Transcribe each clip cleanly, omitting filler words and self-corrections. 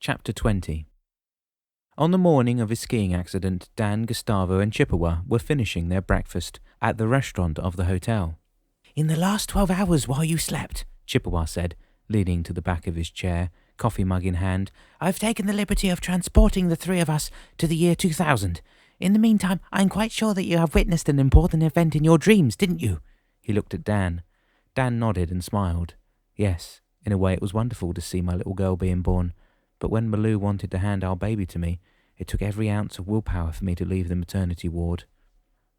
Chapter 20. On the morning of his skiing accident, Dan, Gustavo and Chippewa were finishing their breakfast at the restaurant of the hotel. "In the last 12 hours while you slept," Chippewa said, leaning to the back of his chair, coffee mug in hand, "I've taken the liberty of transporting the three of us to the year 2000. In the meantime, I'm quite sure that you have witnessed an important event in your dreams, didn't you?" He looked at Dan. Dan nodded and smiled. Yes, in a way it was wonderful to see my little girl being born. But when Malou wanted to hand our baby to me, it took every ounce of willpower for me to leave the maternity ward.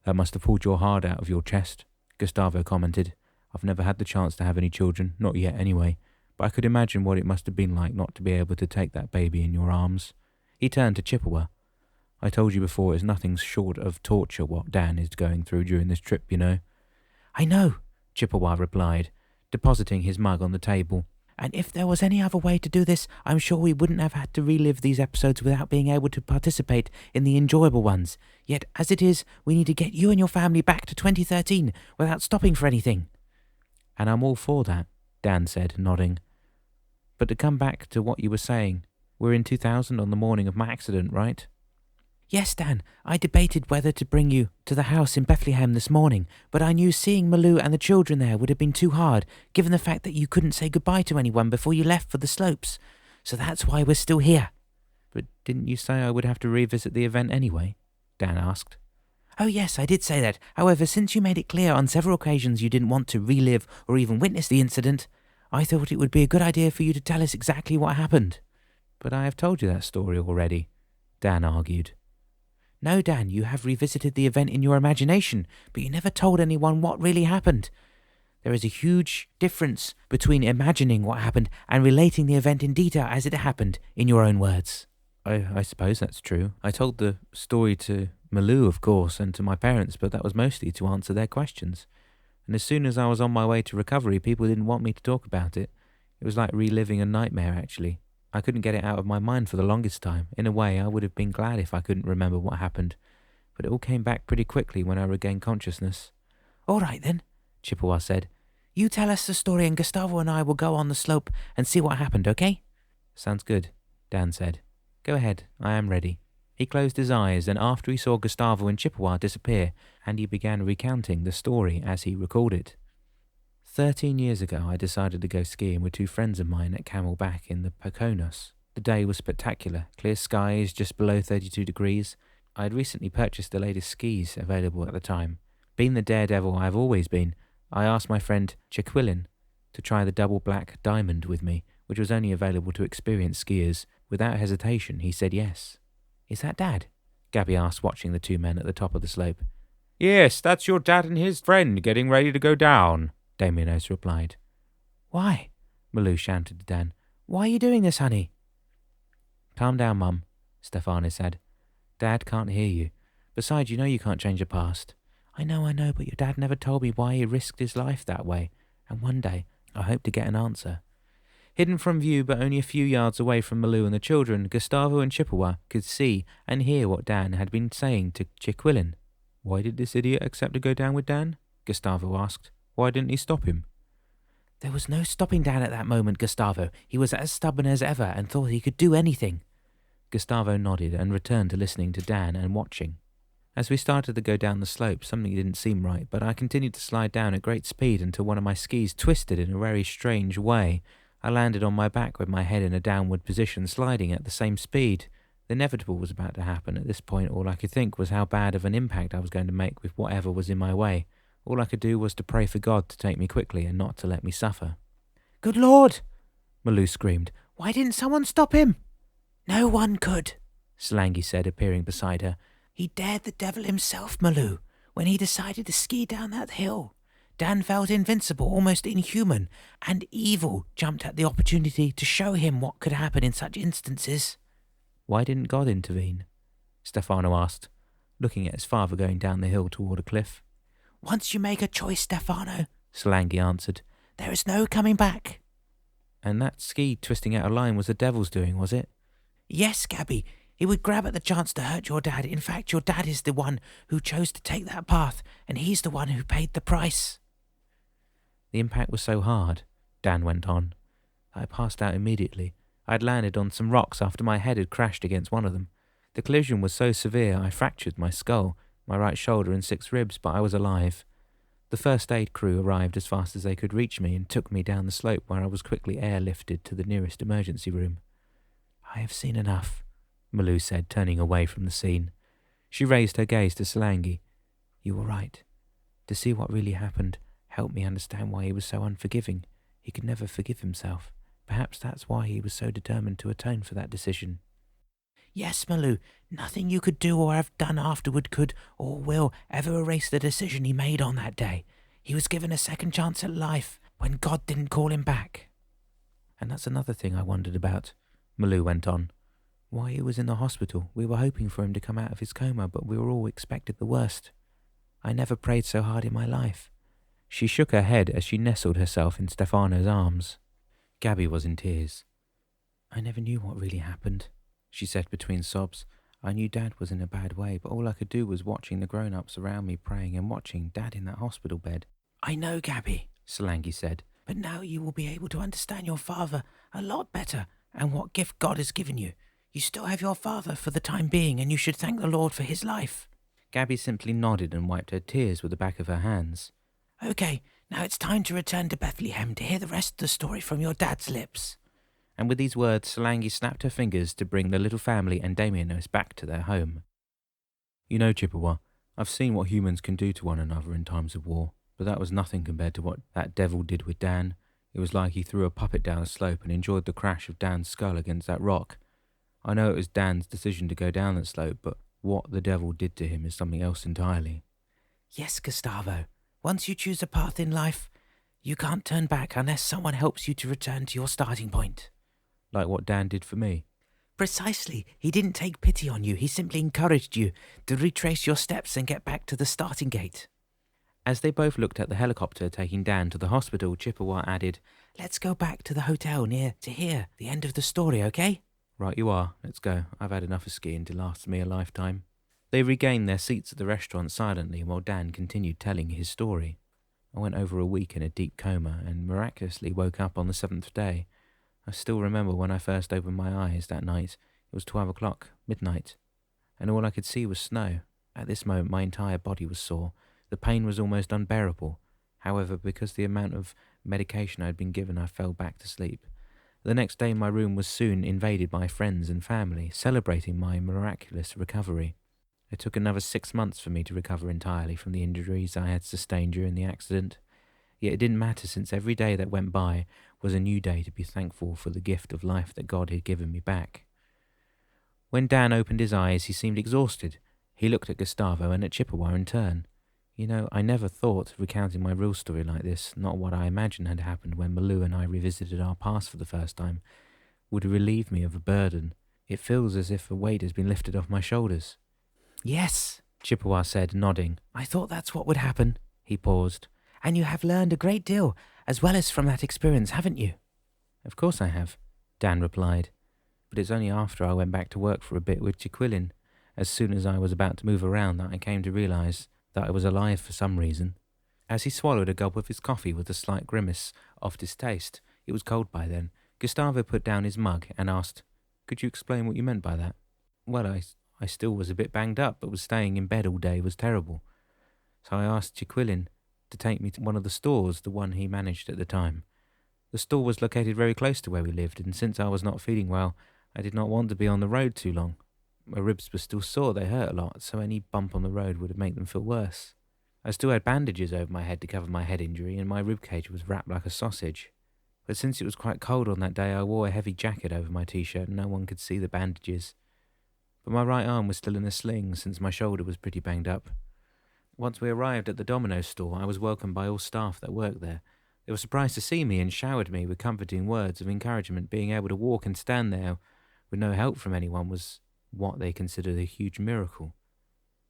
"That must have pulled your heart out of your chest," Gustavo commented. "I've never had the chance to have any children, not yet anyway, but I could imagine what it must have been like not to be able to take that baby in your arms." He turned to Chippewa. "I told you before it's nothing short of torture what Dan is going through during this trip, you know." "I know," Chippewa replied, depositing his mug on the table. "And if there was any other way to do this, I'm sure we wouldn't have had to relive these episodes without being able to participate in the enjoyable ones. Yet, as it is, we need to get you and your family back to 2013 without stopping for anything." "And I'm all for that," Dan said, nodding. "But to come back to what you were saying, we're in 2000 on the morning of my accident, right?" "Yes, Dan, I debated whether to bring you to the house in Bethlehem this morning, but I knew seeing Malou and the children there would have been too hard, given the fact that you couldn't say goodbye to anyone before you left for the slopes. So that's why we're still here." "But didn't you say I would have to revisit the event anyway?" Dan asked. "Oh yes, I did say that. However, since you made it clear on several occasions you didn't want to relive or even witness the incident, I thought it would be a good idea for you to tell us exactly what happened." "But I have told you that story already," Dan argued. "No, Dan, you have revisited the event in your imagination, but you never told anyone what really happened. There is a huge difference between imagining what happened and relating the event in detail as it happened, in your own words." I suppose that's true. I told the story to Malou, of course, and to my parents, but that was mostly to answer their questions. And as soon as I was on my way to recovery, people didn't want me to talk about it. It was like reliving a nightmare, actually. I couldn't get it out of my mind for the longest time. In a way, I would have been glad if I couldn't remember what happened. But it all came back pretty quickly when I regained consciousness. "All right then," Chippewa said. "You tell us the story and Gustavo and I will go on the slope and see what happened, okay?" "Sounds good," Dan said. "Go ahead, I am ready." He closed his eyes, and after he saw Gustavo and Chippewa disappear, Andy began recounting the story as he recalled it. 13 years ago, I decided to go skiing with two friends of mine at Camelback in the Poconos. The day was spectacular, clear skies just below 32 degrees. I had recently purchased the latest skis available at the time. Being the daredevil I have always been, I asked my friend Chiquilin to try the double black diamond with me, which was only available to experienced skiers. Without hesitation, he said yes. "Is that Dad?" Gabby asked, watching the two men at the top of the slope. "Yes, that's your dad and his friend getting ready to go down," Damianos replied. "Why?" Malou shouted to Dan. "Why are you doing this, honey?" "Calm down, Mum," Stefano said. "Dad can't hear you. Besides, you know you can't change the past." I know, but your dad never told me why he risked his life that way, and one day I hope to get an answer." Hidden from view but only a few yards away from Malou and the children, Gustavo and Chippewa could see and hear what Dan had been saying to Chiquilin. "Why did this idiot accept to go down with Dan?" Gustavo asked. "Why didn't he stop him?" "There was no stopping Dan at that moment, Gustavo. He was as stubborn as ever and thought he could do anything." Gustavo nodded and returned to listening to Dan and watching. As we started to go down the slope, something didn't seem right, but I continued to slide down at great speed until one of my skis twisted in a very strange way. I landed on my back with my head in a downward position, sliding at the same speed. The inevitable was about to happen. At this point, all I could think was how bad of an impact I was going to make with whatever was in my way. All I could do was to pray for God to take me quickly and not to let me suffer. "Good Lord!" Malou screamed. "Why didn't someone stop him?" "No one could," Slangy said, appearing beside her. "He dared the devil himself, Malou, when he decided to ski down that hill. Dan felt invincible, almost inhuman, and evil jumped at the opportunity to show him what could happen in such instances." "Why didn't God intervene?" Stefano asked, looking at his father going down the hill toward a cliff. "Once you make a choice, Stefano," Slangy answered, "there is no coming back." "And that ski twisting out of line was the devil's doing, was it?" "Yes, Gabby. He would grab at the chance to hurt your dad. In fact, your dad is the one who chose to take that path, and he's the one who paid the price." "The impact was so hard," Dan went on, "that I passed out immediately. I had landed on some rocks after my head had crashed against one of them. The collision was so severe I fractured my skull, my right shoulder and 6 ribs, but I was alive. The first aid crew arrived as fast as they could reach me and took me down the slope, where I was quickly airlifted to the nearest emergency room. I have seen enough, Malou said, turning away from the scene. She raised her gaze to Solangi. You were right. To see what really happened helped me understand why he was so unforgiving. He could never forgive himself. Perhaps that's why he was so determined to atone for that decision. Yes, Malou, nothing you could do or have done afterward could or will ever erase the decision he made on that day. He was given a second chance at life when God didn't call him back. And that's another thing I wondered about, Malou went on. Why he was in the hospital. We were hoping for him to come out of his coma, but we were all expected the worst. I never prayed so hard in my life. She shook her head as she nestled herself in Stefano's arms. Gabby was in tears. I never knew what really happened, she said between sobs. I knew Dad was in a bad way, but all I could do was watching the grown-ups around me praying and watching Dad in that hospital bed. I know, Gabby, Solangi said, but now you will be able to understand your father a lot better and what gift God has given you. You still have your father for the time being, and you should thank the Lord for his life. Gabby simply nodded and wiped her tears with the back of her hands. Okay, now it's time to return to Bethlehem to hear the rest of the story from your dad's lips. And with these words, Solangi snapped her fingers to bring the little family and Damianos back to their home. You know, Chippewa, I've seen what humans can do to one another in times of war, but that was nothing compared to what that devil did with Dan. It was like he threw a puppet down a slope and enjoyed the crash of Dan's skull against that rock. I know it was Dan's decision to go down that slope, but what the devil did to him is something else entirely. Yes, Gustavo. Once you choose a path in life, you can't turn back unless someone helps you to return to your starting point. Like what Dan did for me. Precisely. He didn't take pity on you. He simply encouraged you to retrace your steps and get back to the starting gate. As they both looked at the helicopter taking Dan to the hospital, Chippewa added, Let's go back to the hotel near to hear the end of the story, okay? Right you are. Let's go. I've had enough of skiing to last me a lifetime. They regained their seats at the restaurant silently while Dan continued telling his story. I went over a week in a deep coma and miraculously woke up on the 7th day. I still remember when I first opened my eyes that night. It was 12 o'clock, midnight, and all I could see was snow. At this moment my entire body was sore. The pain was almost unbearable. However, because the amount of medication I had been given, I fell back to sleep. The next day my room was soon invaded by friends and family, celebrating my miraculous recovery. It took another 6 months for me to recover entirely from the injuries I had sustained during the accident. Yet it didn't matter, since every day that went by was a new day to be thankful for the gift of life that God had given me back. When Dan opened his eyes, he seemed exhausted. He looked at Gustavo and at Chippewa in turn. You know, I never thought of recounting my real story like this, not what I imagined had happened when Malou and I revisited our past for the first time, would relieve me of a burden. It feels as if a weight has been lifted off my shoulders. Yes, Chippewa said, nodding. I thought that's what would happen. He paused. And you have learned a great deal, as well as from that experience, haven't you? Of course I have, Dan replied. But it's only after I went back to work for a bit with Chiquilin, as soon as I was about to move around, that I came to realize that I was alive for some reason. As he swallowed a gulp of his coffee with a slight grimace of distaste, it was cold by then, Gustavo put down his mug and asked, Could you explain what you meant by that? Well, I still was a bit banged up, but was staying in bed all day was terrible. So I asked Chiquilin to take me to one of the stores, the one he managed at the time. The store was located very close to where we lived, and since I was not feeling well, I did not want to be on the road too long. My ribs were still sore, they hurt a lot, so any bump on the road would make them feel worse. I still had bandages over my head to cover my head injury, and my ribcage was wrapped like a sausage. But since it was quite cold on that day, I wore a heavy jacket over my t-shirt and no one could see the bandages. But my right arm was still in a sling, since my shoulder was pretty banged up. Once we arrived at the Domino's store, I was welcomed by all staff that worked there. They were surprised to see me and showered me with comforting words of encouragement. Being able to walk and stand there with no help from anyone was what they considered a huge miracle.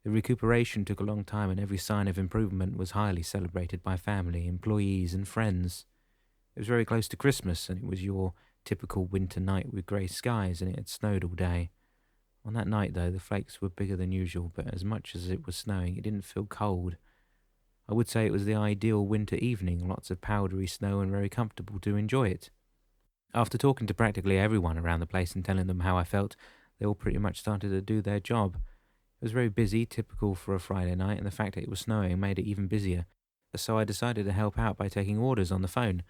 The recuperation took a long time, and every sign of improvement was highly celebrated by family, employees and friends. It was very close to Christmas, and it was your typical winter night with grey skies, and it had snowed all day. On that night, though, the flakes were bigger than usual, but as much as it was snowing, it didn't feel cold. I would say it was the ideal winter evening, lots of powdery snow and very comfortable to enjoy it. After talking to practically everyone around the place and telling them how I felt, they all pretty much started to do their job. It was very busy, typical for a Friday night, and the fact that it was snowing made it even busier. So I decided to help out by taking orders on the phone.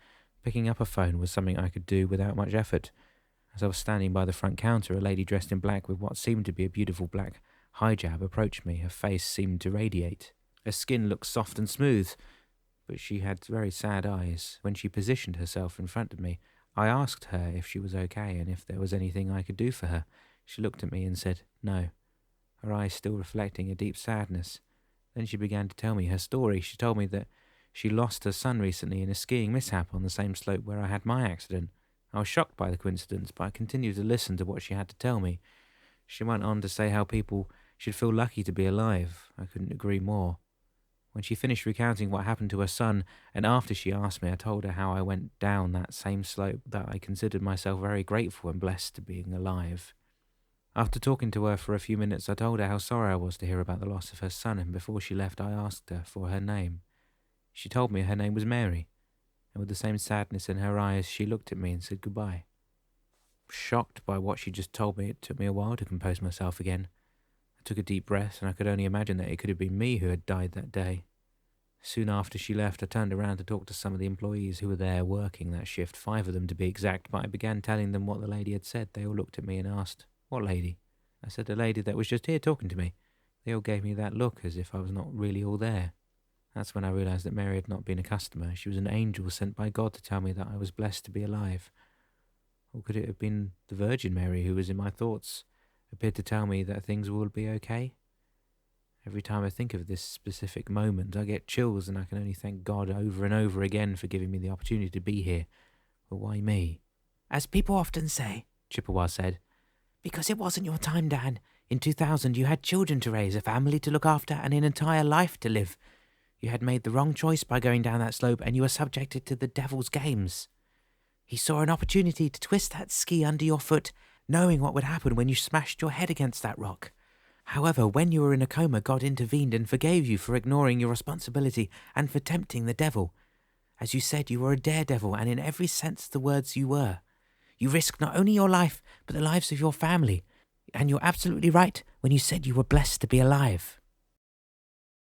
Picking up a phone was something I could do without much effort. As I was standing by the front counter, a lady dressed in black with what seemed to be a beautiful black hijab approached me. Her face seemed to radiate. Her skin looked soft and smooth, but she had very sad eyes. When she positioned herself in front of me, I asked her if she was okay and if there was anything I could do for her. She looked at me and said, "No," her eyes still reflecting a deep sadness. Then she began to tell me her story. She told me that she lost her son recently in a skiing mishap on the same slope where I had my accident. I was shocked by the coincidence, but I continued to listen to what she had to tell me. She went on to say how people should feel lucky to be alive. I couldn't agree more. When she finished recounting what happened to her son, and after she asked me, I told her how I went down that same slope, that I considered myself very grateful and blessed to being alive. After talking to her for a few minutes, I told her how sorry I was to hear about the loss of her son, and before she left, I asked her for her name. She told me her name was Mary, and with the same sadness in her eyes, she looked at me and said goodbye. Shocked by what she just told me, it took me a while to compose myself again. I took a deep breath, and I could only imagine that it could have been me who had died that day. Soon after she left, I turned around to talk to some of the employees who were there working that shift, 5 of them to be exact, but I began telling them what the lady had said. They all looked at me and asked, "What lady?" I said, "The lady that was just here talking to me." They all gave me that look as if I was not really all there. That's when I realized that Mary had not been a customer. She was an angel sent by God to tell me that I was blessed to be alive. Or could it have been the Virgin Mary who was in my thoughts, appeared to tell me that things will be okay? Every time I think of this specific moment, I get chills, and I can only thank God over and over again for giving me the opportunity to be here. But why me? "As people often say," Chippewa said, "because it wasn't your time, Dan. In 2000, you had children to raise, a family to look after, and an entire life to live. You had made the wrong choice by going down that slope, and you were subjected to the devil's games. He saw an opportunity to twist that ski under your foot, knowing what would happen when you smashed your head against that rock. However, when you were in a coma, God intervened and forgave you for ignoring your responsibility and for tempting the devil. As you said, you were a daredevil, and in every sense of the words you were. You risked not only your life, but the lives of your family. And you're absolutely right when you said you were blessed to be alive."